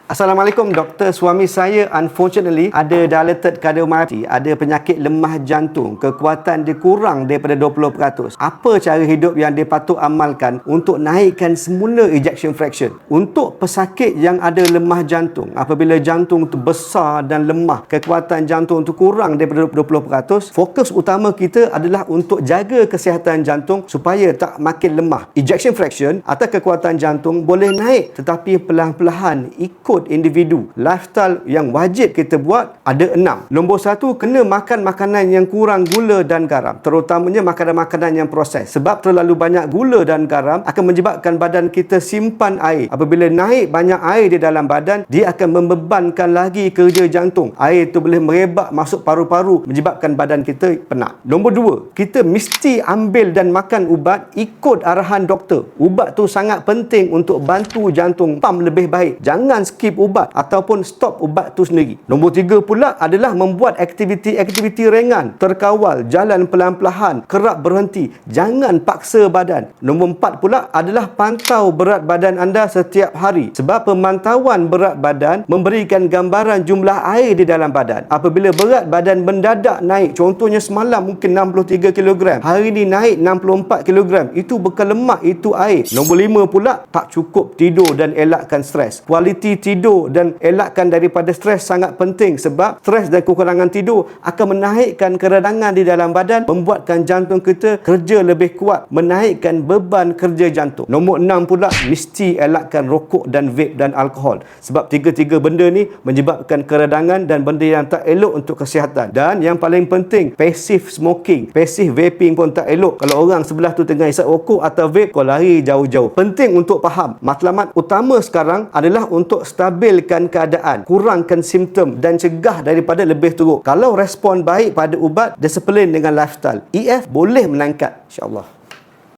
Assalamualaikum doktor. Suami saya unfortunately ada dilated cardiomyopathy, ada penyakit lemah jantung. Kekuatan dia kurang daripada 20%. Apa cara hidup yang dia patut amalkan untuk naikkan semula ejection fraction? Untuk pesakit yang ada lemah jantung, apabila jantung tu besar dan lemah, kekuatan jantung tu kurang daripada 20%, fokus utama kita adalah untuk jaga kesihatan jantung supaya tak makin lemah. Ejection fraction atau kekuatan jantung boleh naik, tetapi perlahan-lahan ikut individu. Lifestyle yang wajib kita buat ada 6. Nombor 1, kena makan makanan yang kurang gula dan garam, terutamanya makanan-makanan yang proses. Sebab terlalu banyak gula dan garam akan menyebabkan badan kita simpan air. Apabila naik banyak air di dalam badan, dia akan membebankan lagi kerja jantung. Air itu boleh merebak masuk paru-paru, menyebabkan badan kita penat. Nombor 2, kita mesti ambil dan makan ubat ikut arahan doktor. Ubat tu sangat penting untuk bantu jantung pam lebih baik. Jangan skip ubat ataupun stop ubat tu sendiri. Nombor 3 pula adalah membuat aktiviti-aktiviti ringan, terkawal, jalan pelan-pelan, kerap berhenti, jangan paksa badan. Nombor 4 pula adalah pantau berat badan anda setiap hari, sebab pemantauan berat badan memberikan gambaran jumlah air di dalam badan. Apabila berat badan mendadak naik, contohnya semalam mungkin 63 kg, hari ini naik 64 kg, itu bukan lemak, itu air. Nombor 5 pula, tak cukup tidur dan elakkan stres. Kualiti tidur dan elakkan daripada stres sangat penting, sebab stres dan kekurangan tidur akan menaikkan keredangan di dalam badan, membuatkan jantung kita kerja lebih kuat, menaikkan beban kerja jantung. Nombor 6 pula, mesti elakkan rokok dan vape dan alkohol, sebab tiga-tiga benda ni menyebabkan keredangan dan benda yang tak elok untuk kesihatan. Dan yang paling penting, passive smoking, passive vaping pun tak elok. Kalau orang sebelah tu tengah isap rokok atau vape, kau lari jauh-jauh. Penting untuk faham, matlamat utama sekarang adalah untuk stabilkan keadaan, kurangkan simptom dan cegah daripada lebih teruk. Kalau respon baik pada ubat, disiplin dengan lifestyle, EF boleh menangkat, insya-Allah.